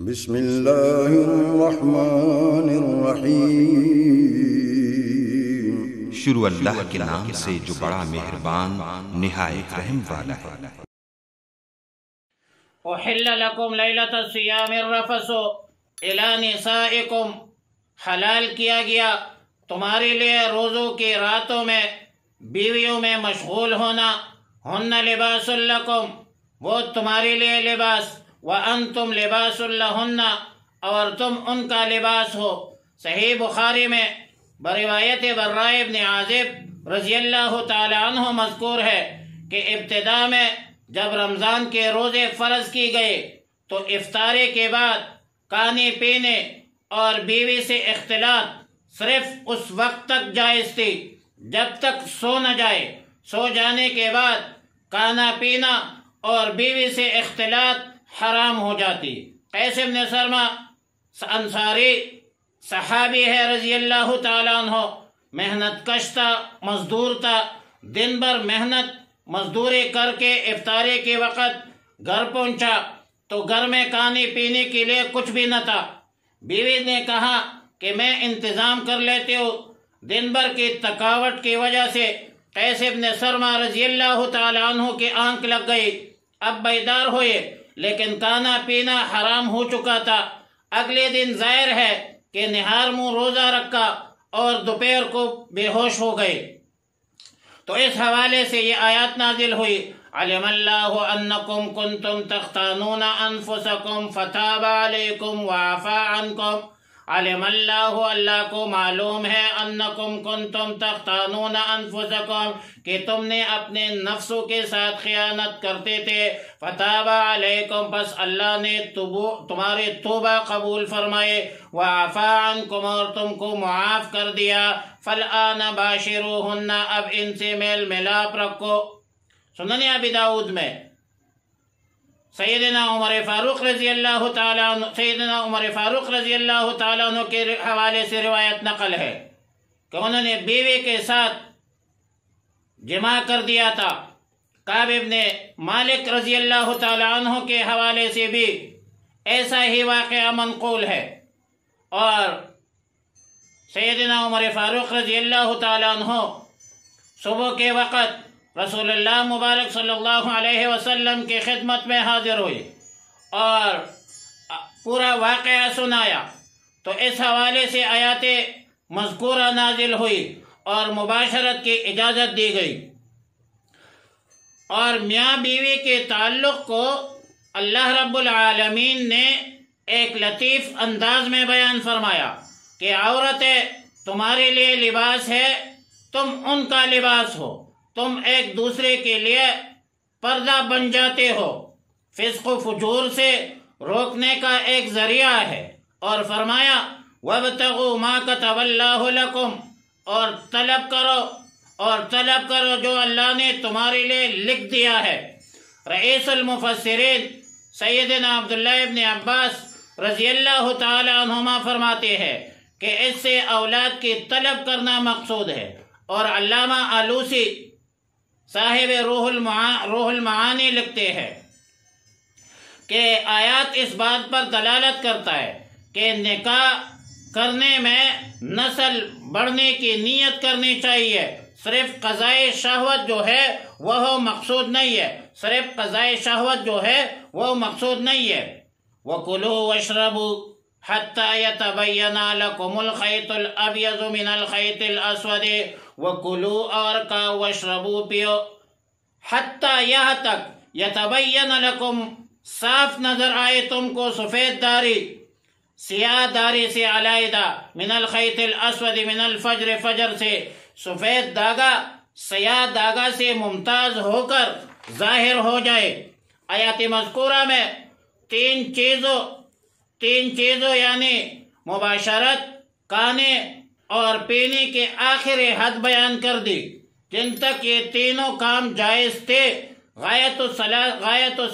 بسم اللہ الرحمن الرحیم۔ شروع اللہ کے نام سے جو بڑا مہربان نہایت رحم والا ہے۔ احل لکم لیلۃ الصیام الرفث الی نسائکم، حلال کیا گیا تمہارے لیے روزوں کی راتوں میں بیویوں میں مشغول ہونا۔ ہن لباس لکم، وہ تمہارے لیے لباس، وانتم لباس لہن، اور تم ان کا لباس ہو۔ صحیح بخاری میں بروایت براء ابن عازب رضی اللہ تعالی عنہ مذکور ہے کہ ابتدا میں جب رمضان کے روزے فرض کی گئے تو افطاری کے بعد کھانے پینے اور بیوی سے اختلاط صرف اس وقت تک جائز تھی جب تک سو نہ جائے۔ سو جانے کے بعد کھانا پینا اور بیوی سے اختلاط حرام ہو جاتی۔ قیس بن سرمہ انصاری صحابی ہے رضی اللہ تعالیٰ عنہ، محنت کش تھا، مزدور تھا، دن بھر محنت مزدوری کر کے افطاری کے وقت گھر پہنچا تو گھر میں کھانے پینے کے لیے کچھ بھی نہ تھا۔ بیوی نے کہا کہ میں انتظام کر لیتی ہوں۔ دن بھر کی تھکاوٹ کی وجہ سے قیس بن سرمہ رضی اللہ تعالیٰ عنہ کی آنکھ لگ گئی۔ اب بیدار ہوئے لیکن کھانا پینا حرام ہو چکا تھا۔ اگلے دن ظاہر ہے کہ نہار منہ روزہ رکھا اور دوپہر کو بے ہوش ہو گئے، تو اس حوالے سے یہ آیات نازل ہوئی، علم اللہ انکم کنتم تختانون انفسکم فتاب علیکم وعفا عنکم۔ علم اللہ، اللہ کو معلوم ہے، انکم کنتم تختانون انفسکم، کہ تم نے اپنے نفسوں کے ساتھ خیانت کرتے تھے، فتاب علیکم، پس اللہ نے تمہاری توبہ قبول فرمائے، وعفا عنکم، اور تم کو معاف کر دیا، فالآن باشروہن، اب ان سے میل ملاپ رکھو۔ سنن ابی داؤد میں سیدنا عمر فاروق رضی اللہ تعالیٰ عنہ کے حوالے سے روایت نقل ہے کہ انہوں نے بیوی کے ساتھ جماع کر دیا تھا۔ کعب ابن مالک رضی اللہ تعالیٰ عنہ کے حوالے سے بھی ایسا ہی واقعہ منقول ہے، اور سیدنا عمر فاروق رضی اللہ تعالیٰ عنہ صبح کے وقت رسول اللہ مبارک صلی اللہ علیہ وسلم کی خدمت میں حاضر ہوئے اور پورا واقعہ سنایا، تو اس حوالے سے آیات مذکورہ نازل ہوئی اور مباشرت کی اجازت دی گئی۔ اور میاں بیوی کے تعلق کو اللہ رب العالمین نے ایک لطیف انداز میں بیان فرمایا کہ عورتیں تمہارے لیے لباس ہے، تم ان کا لباس ہو، تم ایک دوسرے کے لیے پردہ بن جاتے ہو، فسق و فجور سے روکنے کا ایک ذریعہ ہے۔ اور فرمایا وَابْتَغُوا مَا كَتَبَ اللَّهُ لَكُمْ، اور طلب کرو جو اللہ نے تمہارے لیے لکھ دیا ہے۔ رئیس المفسرین سیدنا عبداللہ ابن عباس رضی اللہ تعالی عنہما فرماتے ہیں کہ اس سے اولاد کی طلب کرنا مقصود ہے، اور علامہ آلوسی صاحب روح المعانی لکھتے ہیں کہ آیات اس بات پر دلالت کرتا ہے کہ نکاح کرنے میں نسل بڑھنے کی نیت کرنی چاہیے، صرف قضائے شہوت جو ہے وہ مقصود نہیں ہے، وَكُلُوا وَاشْرَبُوا حَتَّى يَتَبَيَّنَ لَكُمُ الْخَيْطُ الْأَبْيَضُ مِنَ الْخَيْطِ الْأَسْوَدِ، وَكُلُوا، اور کا، وَاشْرَبُوا پیو، حتیٰ یہاں تک، یتبین لکم، صاف نظر آئے تم کو سفید داری سیاہ داری سے علیحدہ، من الخیط الاسود من الفجر، فجر سے سفید داغا سیاہ داغا سے ممتاز ہو کر ظاہر ہو جائے۔ آیات مذکورہ میں تین چیزوں یعنی مباشرت، کھانے اور پینے کے آخری حد بیان کر دی، جن تک یہ تینوں کام جائز تھے۔ غایت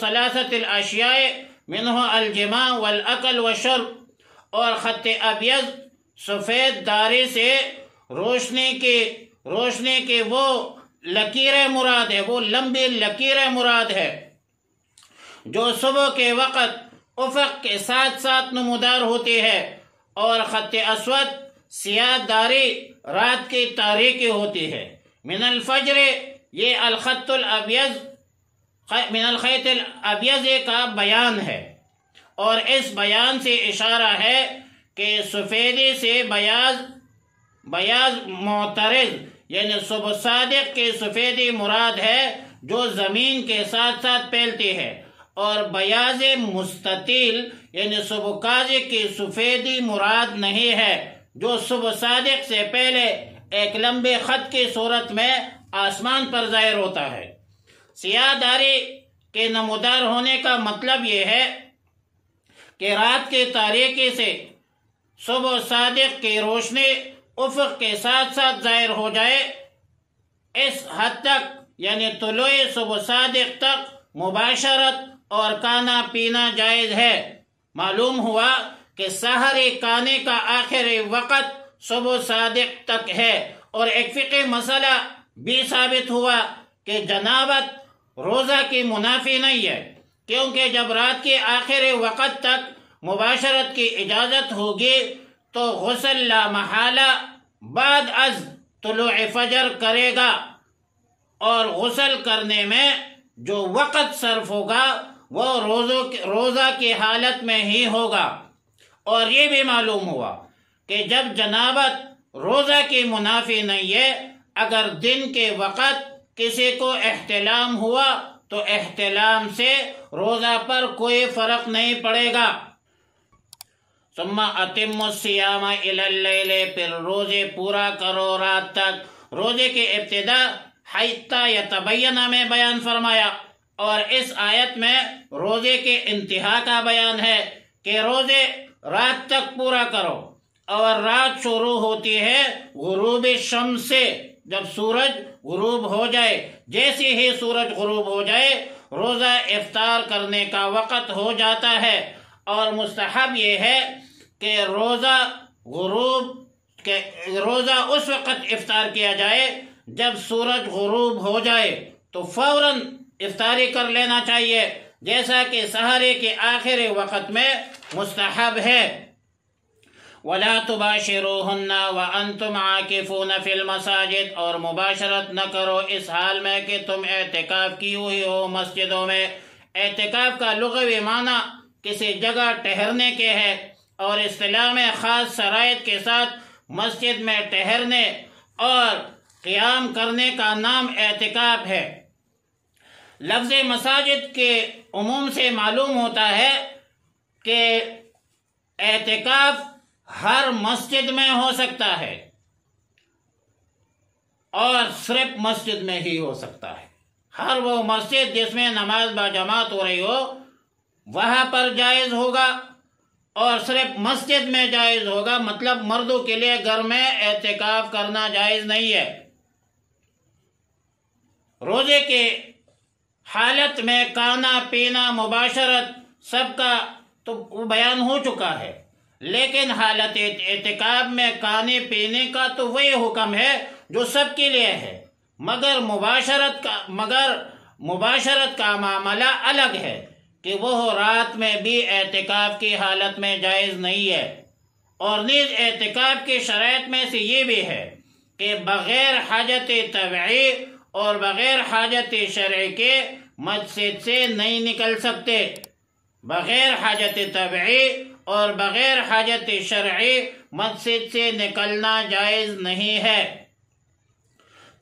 ثلاثت الاشیاء منہ الجماع والاکل والشرب، اور خط ابیض سفید داری سے روشنی کی وہ لکیریں مراد ہے، وہ لمبی لکیریں مراد ہے جو صبح کے وقت افق کے ساتھ ساتھ نمودار ہوتی ہے، اور خط اسود سیاہ داری رات کی تاریکی ہوتی ہے۔ من الفجر، یہ الخط الابیض من الخیط الابیض کا بیان ہے، اور اس بیان سے اشارہ ہے کہ سفیدی سے بیاض معترض یعنی صبح صادق کی سفیدی مراد ہے جو زمین کے ساتھ ساتھ پھیلتی ہے، اور بیاض مستطیل یعنی صبح کاذب کی سفیدی مراد نہیں ہے جو صبح صادق سے پہلے ایک لمبے خط کی صورت میں آسمان پر ظاہر ہوتا ہے۔ سیاہ داری کے نمودار ہونے کا مطلب یہ ہے کہ رات کی تاریکی سے صبح صادق کی روشنی افق کے ساتھ ساتھ ظاہر ہو جائے، اس حد تک یعنی طلوع صبح صادق تک مباشرت اور کھانا پینا جائز ہے۔ معلوم ہوا کہ سحری کھانے کا آخری وقت صبح صادق تک ہے، اور ایک فقہی مسئلہ بھی ثابت ہوا کہ جنابت روزہ کی منافی نہیں ہے، کیونکہ جب رات کے آخری وقت تک مباشرت کی اجازت ہوگی تو غسل لا محالہ بعد از طلوع فجر کرے گا، اور غسل کرنے میں جو وقت صرف ہوگا وہ روزہ کی حالت میں ہی ہوگا۔ اور یہ بھی معلوم ہوا کہ جب جنابت روزہ کی منافی نہیں ہے، اگر دن کے وقت کسی کو احتلام ہوا تو احتلام سے روزہ پر کوئی فرق نہیں پڑے گا۔ ثم اتموا الصیام الی اللیل، پھر روزے پورا کرو رات تک۔ روزے کی ابتدا حتی یتبین میں بیان فرمایا، اور اس آیت میں روزے کے انتہا کا بیان ہے کہ روزے رات تک پورا کرو، اور رات شروع ہوتی ہے غروب شمس سے، جب سورج غروب ہو جائے۔ جیسے ہی سورج غروب ہو جائے روزہ افطار کرنے کا وقت ہو جاتا ہے، اور مستحب یہ ہے کہ روزہ اس وقت افطار کیا جائے جب سورج غروب ہو جائے، تو فوراً افطاری کر لینا چاہیے، جیسا کہ سحری کے آخری وقت میں مستحب ہے۔ وَلَا تُبَاشِرُوهُنَّ وَأَنْتُمْ عَاكِفُونَ فِي الْمَسَاجِدِ، اور مباشرت نہ کرو اس حال میں کہ تم اعتکاف کی ہوئی ہو مسجدوں میں۔ اعتکاف کا لغوی معنی کسی جگہ ٹھہرنے کے ہے، اور اصطلاح میں خاص شرائط کے ساتھ مسجد میں ٹھہرنے اور قیام کرنے کا نام اعتکاف ہے۔ لفظ مساجد کے عموم سے معلوم ہوتا ہے کہ اعتکاف ہر مسجد میں ہو سکتا ہے، اور صرف مسجد میں ہی ہو سکتا ہے۔ ہر وہ مسجد جس میں نماز باجماعت ہو رہی ہو وہاں پر جائز ہوگا، اور صرف مسجد میں جائز ہوگا، مطلب مردوں کے لیے گھر میں اعتکاف کرنا جائز نہیں ہے۔ روزے کے حالت میں کھانا پینا مباشرت سب کا تو بیان ہو چکا ہے، لیکن حالت اعتکاف میں کھانے پینے کا تو وہی حکم ہے جو سب کے لیے ہے، مگر مباشرت کا معاملہ الگ ہے کہ وہ رات میں بھی اعتکاف کی حالت میں جائز نہیں ہے۔ اور نیز اعتکاف کی شرائط میں سے یہ بھی ہے کہ بغیر حاجت طبعی اور بغیر حاجت شرعی کے مسجد سے نہیں نکل سکتے۔ بغیر حاجت طبعی اور بغیر حاجت شرعی مسجد سے نکلنا جائز نہیں ہے۔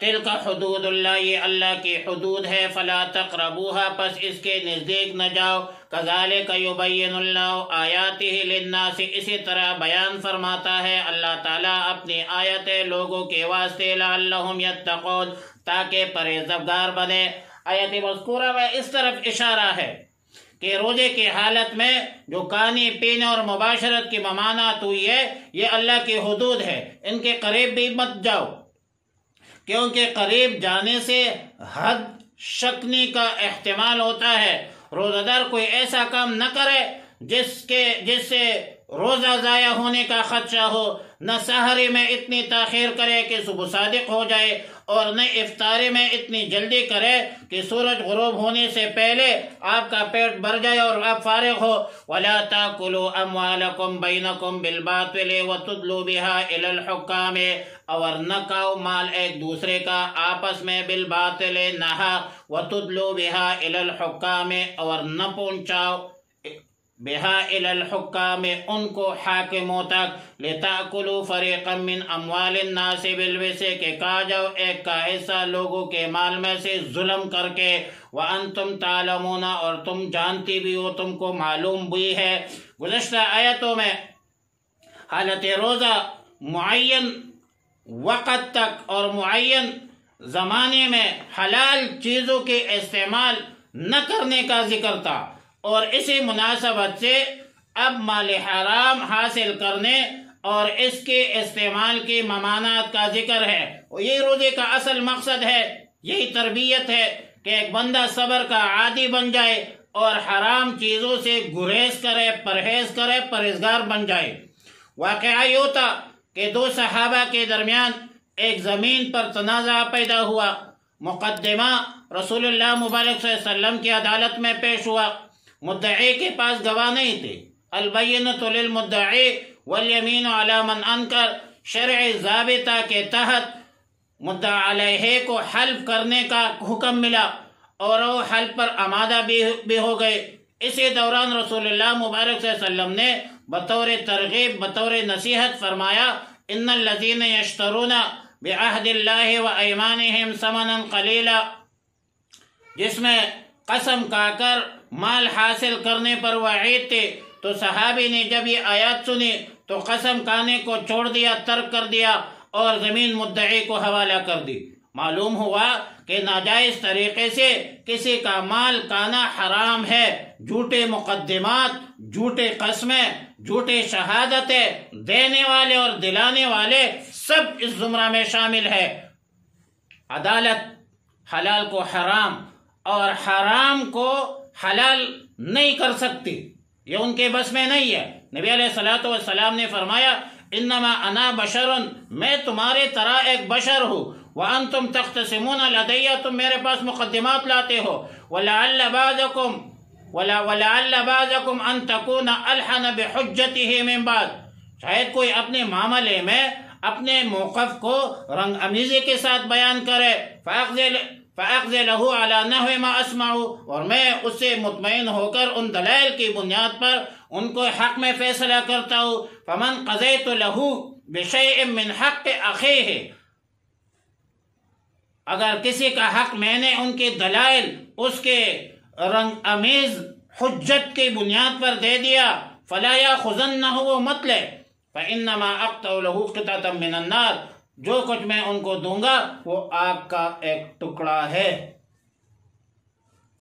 تلک حدود اللہ، یہ اللہ کی حدود ہے، فلا تقربوها، پس اس کے نزدیک نہ جاؤ۔ کذالک یبین اللہ آیاتہ للناس، اسی طرح بیان فرماتا ہے اللہ تعالیٰ اپنی آیتیں لوگوں کے واسطے، لعلہم یتقون، تاکہ پرہیزگار بنے۔ آیت مذکورہ میں اس طرف اشارہ ہے کہ روزے کی حالت میں جو کھانے پینے اور مباشرت کی ممانعت ہوئی ہے یہ اللہ کی حدود ہے، ان کے قریب بھی مت جاؤ، کیونکہ قریب جانے سے حد شکنی کا احتمال ہوتا ہے۔ روزہ دار کوئی ایسا کام نہ کرے جس سے روزہ ضائع ہونے کا خدشہ ہو، نہ سحری میں اتنی تاخیر کرے کہ صبح صادق ہو جائے، اور نہ افطاری میں اتنی جلدی کرے کہ سورج غروب ہونے سے پہلے آپ کا پیٹ بھر جائے اور آپ فارغ ہو۔ وَلَا تَأْكُلُوا أَمْوَالَكُمْ بَيْنَكُمْ بِالْبَاطِلِ وَتُدْلُوا بِهَا إِلَى الْحُكَّامِ، اور نہ کھاؤ مال ایک دوسرے کا آپس میں بالباطل ناحق، وَتُدْلُوا بِهَا إِلَى الْحُكَّامِ، اور نہ پہنچاؤ بِهَا إِلَى الْحُكَّامِ ان کو حاکموں تک، لِتَأْكُلُوا فَرِيقًا مِّنْ أَمْوَالِ النَّاسِ بِالْإِثْمِ کہ کھا جاؤ ایک کا حصہ لوگوں کے مال میں سے ظلم کر کے، وَأَنْتُمْ تَعْلَمُونَ اور تم جانتی بھی ہو، تم کو معلوم بھی ہے۔ گزشتہ آیتوں میں حالت روزہ معین وقت تک اور معین زمانے میں حلال چیزوں کے استعمال نہ کرنے کا ذکر تھا، اور اسی مناسبت سے اب مال حرام حاصل کرنے اور اس کے استعمال کی ممانعت کا ذکر ہے۔ اور یہ روزے کا اصل مقصد ہے، یہی تربیت ہے کہ ایک بندہ صبر کا عادی بن جائے اور حرام چیزوں سے گریز کرے، پرہیز کرے، پرہیزگار بن جائے۔ واقعہ یہ ہوتا کہ دو صحابہ کے درمیان ایک زمین پر تنازع پیدا ہوا، مقدمہ رسول اللہ مبارک صلی اللہ علیہ وسلم کی عدالت میں پیش ہوا، مدعی کے پاس گواہ نہیں تھے، البینۃ للمدعی والیمین علی من انکر، شرعی ضابطہ کے تحت مدعی علیہ کو حلف کرنے کا حکم ملا اور وہ حلف پر آمادہ بھی ہو گئے۔ اسی دوران رسول اللہ مبارک صلی اللہ علیہ وسلم نے بطور ترغیب، بطور نصیحت فرمایا، ان الذین یشترون بعہد اللہ و ایمانہم ثمنا قلیلا، جس میں قسم کھا کر مال حاصل کرنے پر وعید تھے۔ تو صحابی نے جب یہ آیات سنی تو قسم کھانے کو چھوڑ دیا، ترک کر دیا اور زمین مدعی کو حوالہ کر دی۔ معلوم ہوا کہ ناجائز طریقے سے کسی کا مال کھانا حرام ہے۔ جھوٹے مقدمات، جھوٹے قسمیں، جھوٹے شہادتیں دینے والے اور دلانے والے سب اس زمرہ میں شامل ہے۔ عدالت حلال کو حرام اور حرام کو حلال نہیں کر سکتی، یہ ان کے بس میں نہیں ہے۔ نبی علیہ الصلوۃ والسلام نے فرمایا، انما انا بشر، میں تمہارے طرح ایک بشر ہوں، وانتم تختصمون لدی، تم میرے پاس مقدمات لاتے ہو، ولعل بعضکم ان تکون الحن بحجته من بعض، شاید کوئی اپنے معاملے میں اپنے موقف کو رنگ امیزی کے ساتھ بیان کرے، فَأَقْضِ لَهُ عَلَى نَحْوِ مَا أَسْمَعُ، اور میں اس سے مطمئن ہو کر ان دلائل کی بنیاد پر ان کو حق میں فیصلہ کرتا ہوں۔ فَمَنْ قَضَيْتُ لَهُ بِشَيْءٍ مِّنْ حَقِّ أَخِيهِ، اگر کسی کا حق میں نے ان کے دلائل اس کے رنگ امیز حجت کی بنیاد پر دے دیا، فَلَا يَأْخُذَنَّهُ، وہ مت لے، فَإِنَّمَا أَقْطَعُ لَهُ قِطْعَةً مِّنَ النَّارِ، جو کچھ میں ان کو دوں گا وہ آگ کا ایک ٹکڑا ہے۔